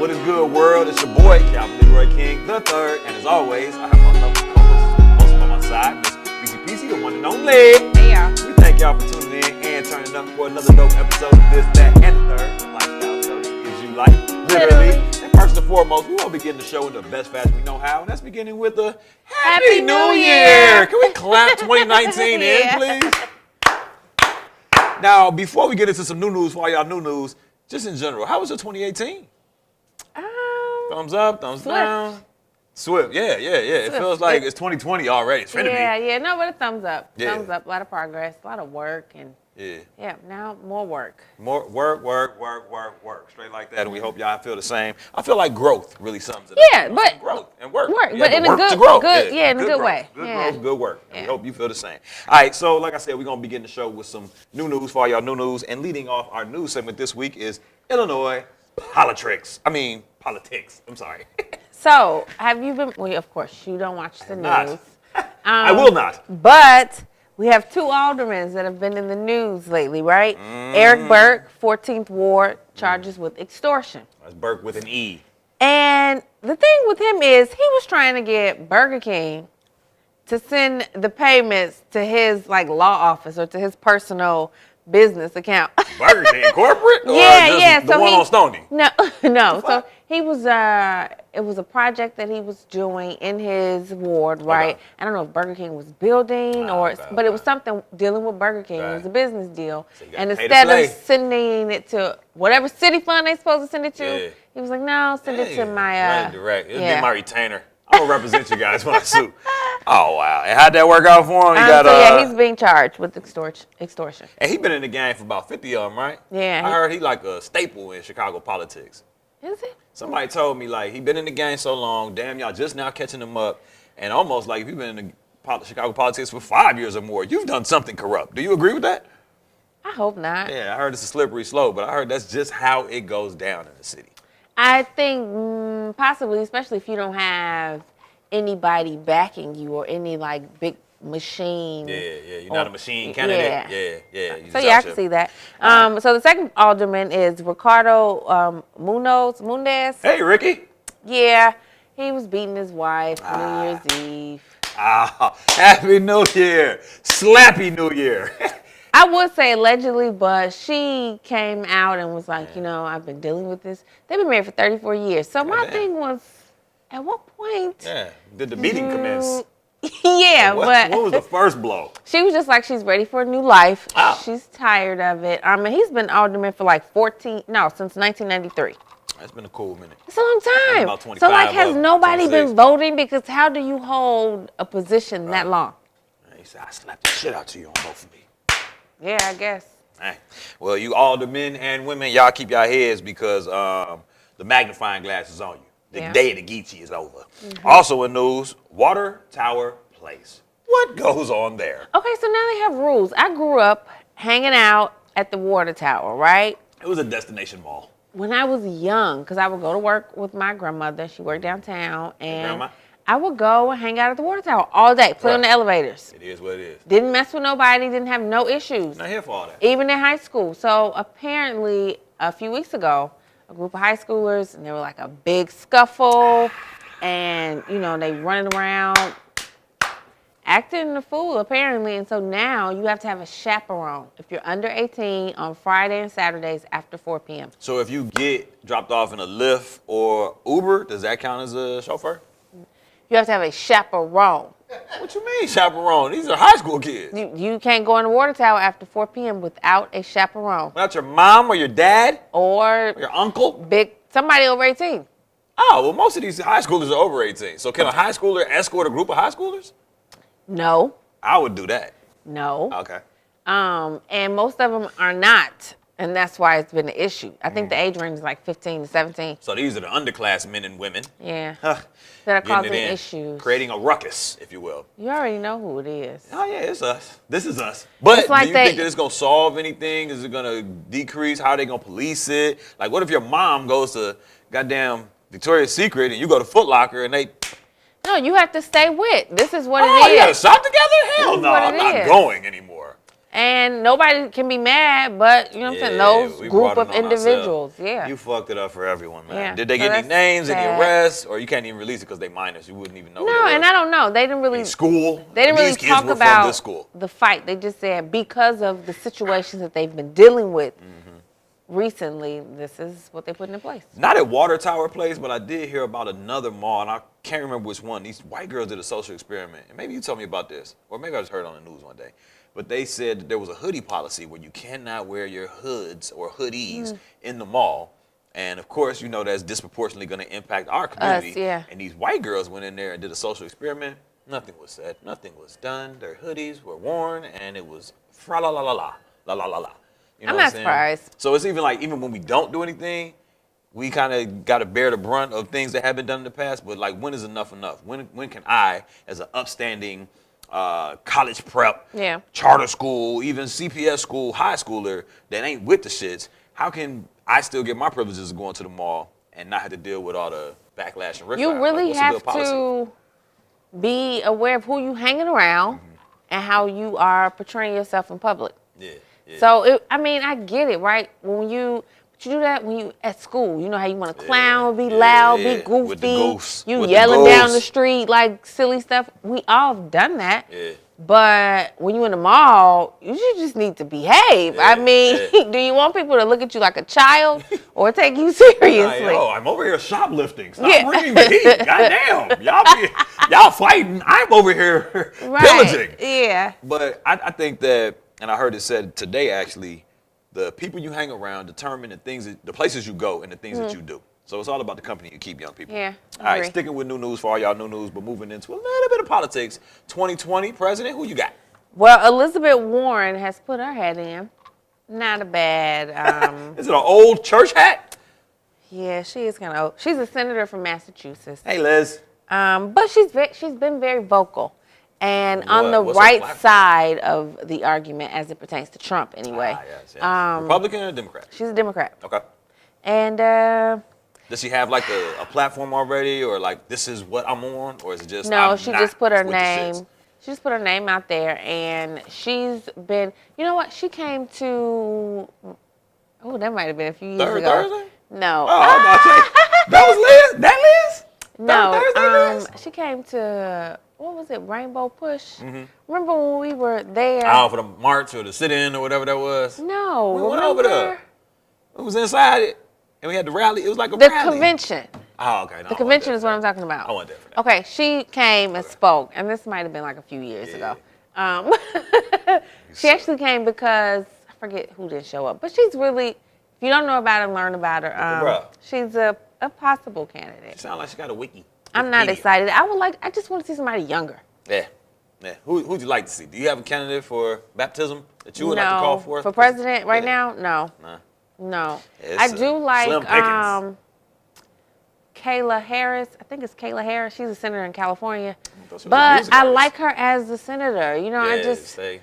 What is good, world? It's your boy, Captain Leroy King the Third, and as always, I have my lovely co-host also by my side, Miss PC, the one and only. Hey, y'all. We thank y'all for tuning in and turning up for another dope episode of This, That, and the Third, the lifestyle show that gives you life, literally. And first and foremost, we want to begin the show in the best fashion we know how, and that's beginning with a Happy New Year. Can we clap 2019 in, please? Now, before we get into some new news for all y'all new news, just in general, how was your 2018? Thumbs up, thumbs down. Swift, yeah. It feels like it's 2020 already. It's finna be. Yeah. No, but a thumbs up. Yeah. Thumbs up. A lot of progress, a lot of work, and now more work. More work. Straight like that, and we hope y'all feel the same. I feel like growth really sums it up. Yeah, but growth and work. But in a good way. Good growth, good work. And we hope you feel the same. All right, so like I said, we're gonna begin the show with some new news for all y'all new news, and leading off our news segment this week is Illinois politics. I'm sorry. So, have you been? Well, of course, you don't watch the news. I will not. But we have two aldermen that have been in the news lately, right? Eric Burke, 14th Ward, charges with extortion. That's Burke with an E. And the thing with him is he was trying to get Burger King to send the payments to his law office or to his personal business account. Burger King corporate? Or Yeah. The one on Stony? No. So he was it was a project that he was doing in his ward, right? Okay. I don't know if Burger King was building but it was something dealing with Burger King. Right. It was a business deal. So and instead of sending it to whatever city fund they supposed to send it to, he was like, no, send it to my direct. It'll be my retainer. I'm gonna represent you guys when I sue. Oh wow! And how'd that work out for him? He's being charged with extortion. And he's been in the game for about 50 of them, right? Yeah. I heard he like a staple in Chicago politics. Is it? Somebody told me he been in the game so long. Damn, y'all just now catching him up, and almost like if you've been in the Chicago politics for 5 years or more, you've done something corrupt. Do you agree with that? I hope not. Yeah, I heard it's a slippery slope, but I heard that's just how it goes down in the city. I think possibly, especially if you don't have anybody backing you or any big machine. Yeah, you're not a machine candidate. Yeah. So I can see that. So the second alderman is Ricardo Mundez. Hey, Ricky. Yeah, he was beating his wife New Year's Eve. Happy New Year. Slappy New Year. I would say allegedly, but she came out and was like, I've been dealing with this. They've been married for 34 years. So my thing was, at what point? Yeah, did the beating commence? Yeah, what was the first blow? She was just like, she's ready for a new life. She's tired of it. I mean, he's been alderman for since 1993. That's been a cool minute. It's a long time. About 25 so has nobody been voting? Because how do you hold a position that long? He said, I slapped the shit out of you, don't vote for me. Yeah, I guess. Hey. Well, you all the men and women, y'all keep your heads because the magnifying glass is on you. The day of the Geechee is over. Mm-hmm. Also in news, Water Tower Place. What goes on there? Okay, so now they have rules. I grew up hanging out at the Water Tower, right? It was a destination mall. When I was young, because I would go to work with my grandmother. She worked downtown. And I would go and hang out at the Water Tower all day, play on the elevators. It is what it is. Didn't mess with nobody, didn't have no issues. Not here for all that. Even in high school. So apparently, a few weeks ago, a group of high schoolers, and there was a big scuffle, and, they running around acting a fool, apparently. And so now you have to have a chaperone if you're under 18 on Friday and Saturdays after 4 p.m. So if you get dropped off in a Lyft or Uber, does that count as a chauffeur? You have to have a chaperone. What you mean, chaperone? These are high school kids. You can't go in the Water Tower after 4 p.m. without a chaperone. Without your mom or your dad? Or your uncle? Somebody over 18. Oh, well, most of these high schoolers are over 18. So can a high schooler escort a group of high schoolers? No. I would do that. No. Okay. And most of them are not. And that's why it's been an issue. I think the age range is 15 to 17. So these are the underclass men and women. Yeah. That are causing issues. Creating a ruckus, if you will. You already know who it is. Oh, yeah, it's us. This is us. But do you think that it's going to solve anything? Is it going to decrease? How are they going to police it? What if your mom goes to goddamn Victoria's Secret and you go to Foot Locker and they... No, you have to stay with. This is what it is. Oh, you got to shop together? Hell no, I'm not going anymore. And nobody can be mad, but, you know what I'm saying, those we group brought it of on individuals. ourselves. Yeah. You fucked it up for everyone, man. Yeah. Did they So get any that's names, any sad. arrests, or you can't even release it because they minors? You wouldn't even know. No, and I don't know. They didn't really. In school. They didn't really These kids talk were about from this school. the fight. They just said because of the situations that they've been dealing with recently, this is what they put into place. Not at Water Tower Place, but I did hear about another mall, and I can't remember which one. These white girls did a social experiment, and maybe you told me about this, or maybe I just heard it on the news one day. But they said that there was a hoodie policy where you cannot wear your hoods or hoodies in the mall. And of course, you know that's disproportionately going to impact our community. Us, yeah. And these white girls went in there and did a social experiment. Nothing was said. Nothing was done. Their hoodies were worn, and it was fra la la la la la la la la. You know I'm what not saying? surprised. So it's even like even when we don't do anything, we kind of got to bear the brunt of things that have been done in the past. But like, when is enough enough? When can I, as an upstanding college prep, charter school, even CPS school, high schooler that ain't with the shits, how can I still get my privileges of going to the mall and not have to deal with all the backlash and riffraff? You really like, have to be aware of who you hanging around and how you are portraying yourself in public. Yeah. So, I mean, I get it, right? When you do that when you at school. You know how you want to clown, be loud, be goofy. With the goofs. You with yelling the down the street like silly stuff. We all have done that. Yeah. But when you in the mall, you just need to behave. I mean, do you want people to look at you like a child or take you seriously? Oh, I'm over here shoplifting. Stop bringing the heat. Goddamn. Y'all fighting. I'm over here pillaging. Yeah. But I think that, and I heard it said today actually, the people you hang around determine the places you go and the things that you do. So it's all about the company you keep, young people. Yeah. All right, sticking with new news for all y'all new news, but moving into a little bit of politics. 2020 president, who you got? Well, Elizabeth Warren has put her hat in. Not a bad. Is it an old church hat? Yeah, she is kind of old. She's a senator from Massachusetts. Hey, Liz. But she's been very vocal. And on the right side of the argument as it pertains to Trump, anyway. Yes. Republican or Democrat? She's a Democrat. Okay. And does she have like a platform already, or like this is what I'm on, or is it just no? She just put her name. She just put her name out there, and she's been. You know what? She came to. Oh, that might have been a few years ago. Thursday? No. Oh, I'm about to say, that was Liz. That Liz? No. Liz? She came to. What was it? Rainbow Push. Remember when we were there? Oh, for the march or the sit-in or whatever that was. No. We went over there. It was inside it, and we had the rally. It was like a rally. The convention. Oh, okay. No, the convention is what I'm talking about. I went there for that. Okay, she came and spoke, and this might have been like a few years ago. She actually came because I forget who didn't show up, but she's really. If you don't know about her, learn about her. She's a possible candidate. She sounds like she got a wiki. I'm not excited. I just want to see somebody younger. Yeah. Who'd you like to see? Do you have a candidate for baptism that you would like to call for? For president right now? No. No. I do like Kayla Harris. I think it's Kayla Harris. She's a senator in California. But I like her as a senator. You know, I just stay.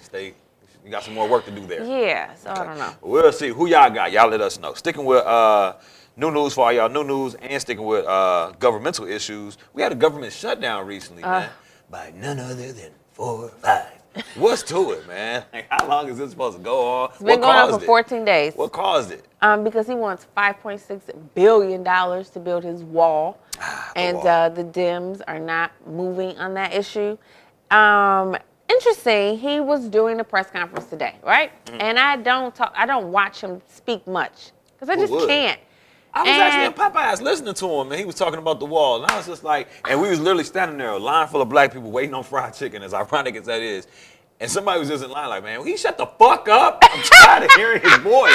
You got some more work to do there. Yeah, so I don't know. We'll see who y'all got. Y'all let us know. Sticking with new news for all y'all new news and sticking with governmental issues. We had a government shutdown recently, man, by none other than 4 or 5. What's to it, man? Like, how long is this supposed to go on? It's been going on for 14 days. What caused it? Because he wants $5.6 billion to build his wall. And the Dems are not moving on that issue. Interesting, he was doing a press conference today, right? And I don't watch him speak much because I just can't. I was actually in Popeyes listening to him, and he was talking about the wall, and I was just like, and we was literally standing there, a line full of black people waiting on fried chicken, as ironic as that is, and somebody was just in line like, man, will he shut the fuck up? I'm tired of hearing his voice.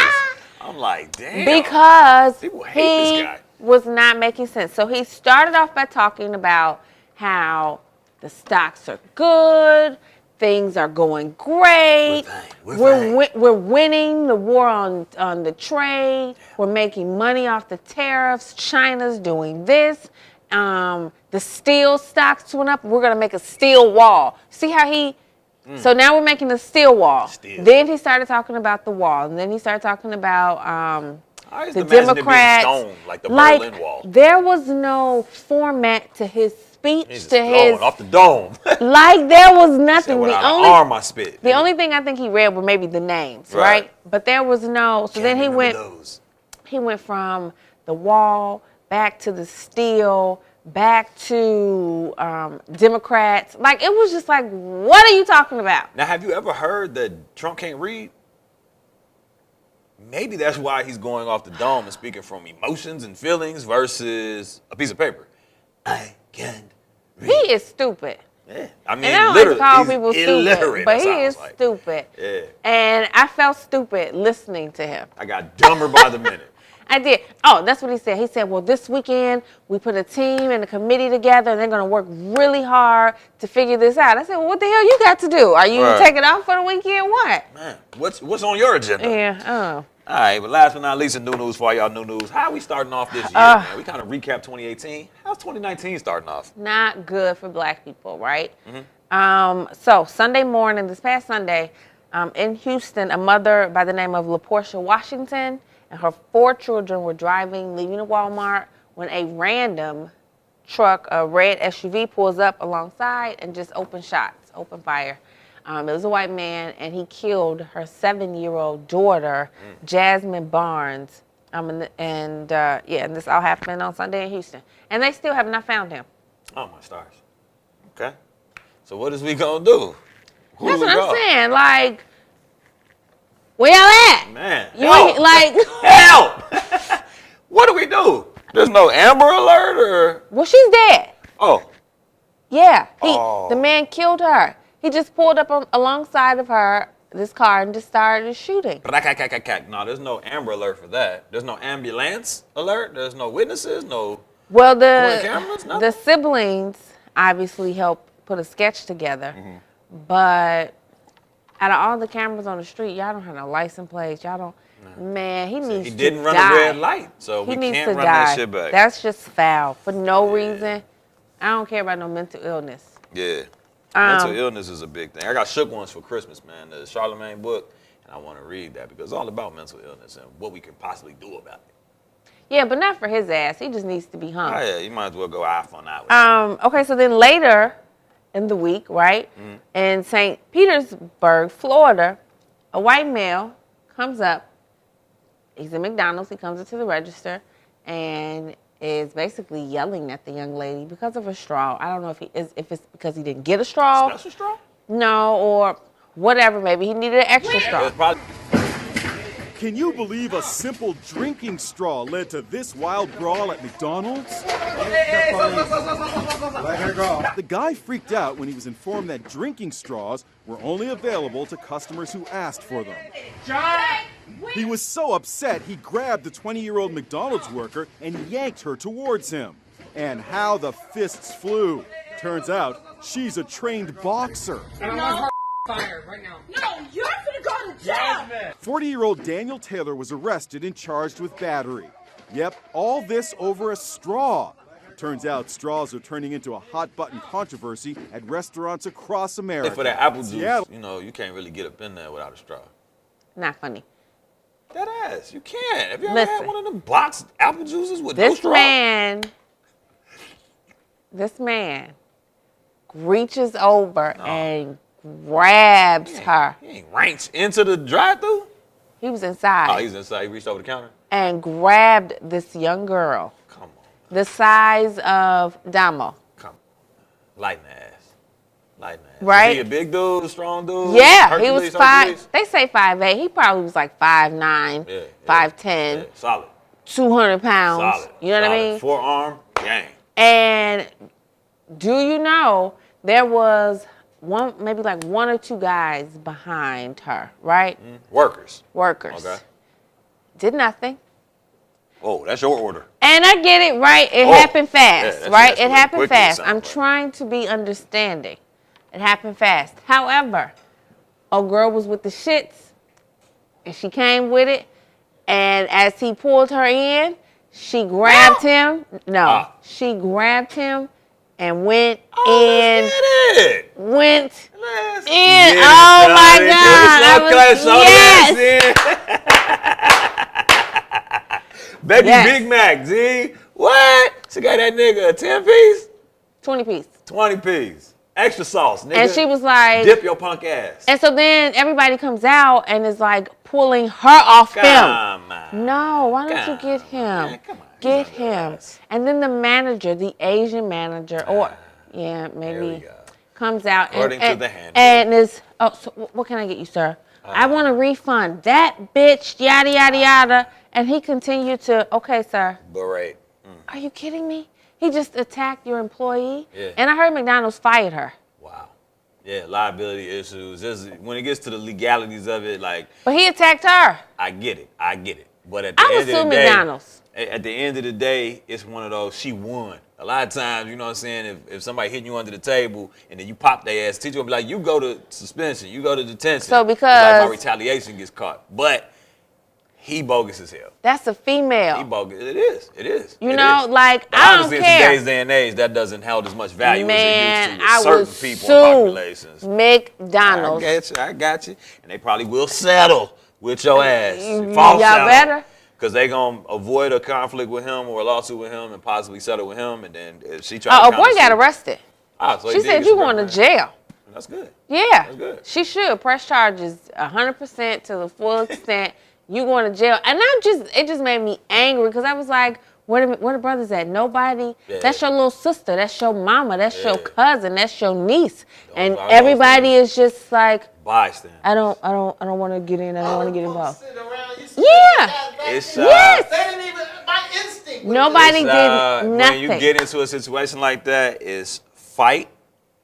I'm like, damn. Because people hate this guy. Was not making sense. So he started off by talking about how the stocks are good, things are going great. We're winning the war on the trade. We're making money off the tariffs. China's doing this. The steel stocks went up. We're gonna make a steel wall. See how he? So now we're making a steel wall. Then he started talking about the wall, and then he started talking about the Democrats. Stone, like the Berlin Wall. There was no format to his speech. speech He's just to his, off the dome. like there was nothing. Without an arm, I spit. The only thing I think he read were maybe the names, Right. right? But there was no. So Can't then remember those. he went from the wall back to the steel, back to Democrats. Like it was just like, what are you talking about? Now, have you ever heard that Trump can't read? Maybe that's why he's going off the dome and speaking from emotions and feelings versus a piece of paper. I can't read. He is stupid. Yeah. I mean, And I don't like literally, to call he's people illiterate, stupid, but it he sounds is like. stupid. Yeah. And I felt stupid listening to him. I got dumber by the minute. I did. Oh, that's what he said. He said, well, this weekend we put a team and a committee together and they're going to work really hard to figure this out. I said, well, what the hell you got to do? Are you taking off for the weekend? What? Man, what's on your agenda? Yeah, oh. All right, but last but not least, new news for y'all, new news. How are we starting off this year, man? We kind of recap 2018. How's 2019 starting off? Not good for black people, right? So Sunday morning, this past Sunday, in Houston, a mother by the name of LaPortia Washington and her 4 children were leaving a Walmart when a random truck, a red SUV, pulls up alongside and just open fire. It was a white man, and he killed her 7-year-old daughter, Jasmine Barnes. And this all happened on Sunday in Houston. And they still have not found him. Oh, my stars. Okay. So what is we going to do? That's what I'm saying. Like, where y'all at? Man. You ain't, like... Help! What do we do? There's no Amber Alert or... Well, she's dead. Oh. Yeah. The man killed her. He just pulled up alongside of her, this car, and just started shooting. No, there's no Amber Alert for that. There's no ambulance alert. There's no witnesses, no... Well, cameras, the siblings obviously helped put a sketch together, but out of all the cameras on the street, y'all don't have no license plates. Y'all don't... Man, he needs to die. He didn't run a red light, so we can't run that shit back. That's just foul for no reason. I don't care about no mental illness. Yeah. Mental illness is a big thing. I got Shook Ones for Christmas, man, the Charlemagne book, and I want to read that because it's all about mental illness and what we can possibly do about it. Yeah, but not for his ass. He just needs to be hung. Oh, yeah, you might as well go eye for an eye. Okay, so then later in the week, right, in St. Petersburg, Florida, a white male comes up. He's in McDonald's. He comes into the register and is basically yelling at the young lady because of a straw. I don't know if it's because he didn't get a straw. Special straw? No, or whatever. Maybe he needed an extra straw. Can you believe a simple drinking straw led to this wild brawl at McDonald's? Let her go. The guy freaked out when he was informed that drinking straws were only available to customers who asked for them. He was so upset, he grabbed the 20-year-old McDonald's worker and yanked her towards him. And how the fists flew. Turns out, she's a trained boxer. Fired right now. No, you're gonna go to jail. 40-year-old Daniel Taylor was arrested and charged with battery. Yep, all this over a straw. Turns out straws are turning into a hot-button controversy at restaurants across America. For that apple juice, you can't really get up in there without a straw. Not funny. That ass, you can't. Have you ever had one of them boxed apple juices with no straw? This man reaches over and grabs her. He ain't reached into the drive-thru? He was inside. Oh, he's inside. He reached over the counter? And grabbed this young girl. Come on. The size of Damo. Come on. Lighten the ass. Right? Is he a big dude, a strong dude? Yeah, Hercules, he was 5. They say 5'8". He probably was like 5'9", 5'10". Yeah, solid. 200 pounds. Solid. You know what I mean? Forearm, gang. And do you know there was maybe like 1 or 2 guys behind her, right? Workers. Okay. Did nothing. Oh, that's your order. And I get it, right? It happened fast, yeah, right? It happened quickly, fast. I'm like. trying to be understanding. It happened fast. However, old girl was with the shits, and she came with it. And as he pulled her in, she grabbed him. No, she grabbed him and went in. Let's get it. Went Let's in. get Oh it, my Johnny. God. Baby Yes. Big Mac, Z. What? She got that nigga a 10-piece? 20 piece. 20 piece. Extra sauce, nigga. And she was like, dip your punk ass. And so then everybody comes out and is like pulling her off him. Come on. No, why don't you get him? Man, come on. Get He's under him. us. And then the manager, the Asian manager, or There we maybe go. comes out According to the handbook. and is, so what can I get you, sir? I want a refund. That bitch, yada, yada, yada. And he continued to, okay, sir. Berate. Are you kidding me? He just attacked your employee. Yeah. And I heard McDonald's fired her. Wow. Yeah, liability issues. When it gets to the legalities of it, like, But he attacked her. I get it. But at the I would end of sue the day, McDonald's. at the end of the day, it's one of those, she won. A lot of times, you know what I'm saying, if somebody hitting you under the table and then you pop their ass, the teacher will be like, you go to suspension, you go to detention. So It's because- like my retaliation gets caught. But he bogus as hell. That's a female. He bogus. It is. You know, like, But I don't obviously, care. in today's day and age, that doesn't hold as much value Man, as it used to I with certain would people sue and populations. McDonald's. I got you. And they probably will settle with your ass. Y'all better. Because they going to avoid a conflict with him or a lawsuit with him and possibly settle with him. And then if she tries Oh, to boy got arrested. So She said you going to jail. That's good. Yeah. That's good. She should press charges 100% to the full extent. You going to jail. And it just made me angry because I was like, where the brothers at? Nobody. Yeah. That's your little sister. That's your mama. That's your Yeah. cousin. That's your niece. And are everybody is just like, Bystander. I don't want to get in. I don't want to get involved. Sit around, you Yeah. It's, Yes. They didn't even, my instinct. Nobody It's, did nothing. when you get into a situation like that, it's fight,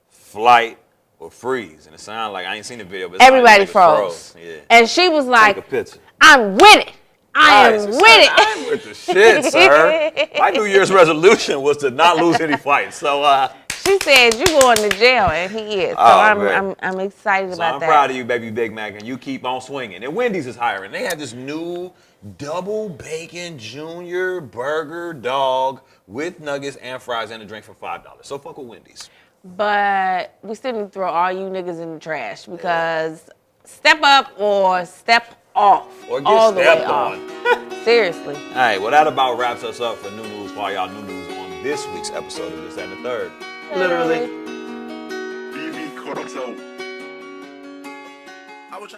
flight, or freeze. And it sounds like, I ain't seen the video, but it sounded Everybody like it froze. Yeah. And she was like, Take a picture. I'm with it. I am Right, with so it. I'm with the shit, sir. My New Year's resolution was to not lose any fights. So, She said you going to jail, and he is. So Oh, man. I'm excited about I'm that. proud of you, baby Big Mac, and you keep on swinging. And Wendy's is hiring. They have this new double bacon junior burger dog with nuggets and fries and a drink for $5. So fuck with Wendy's. But we still need to throw all you niggas in the trash because step up or step off. Or get all the way stepped off. on. Seriously. All right, well, that about wraps us up for new news, for all y'all new news on this week's episode of This and the Third. Literally. BB caught himself. I was trying to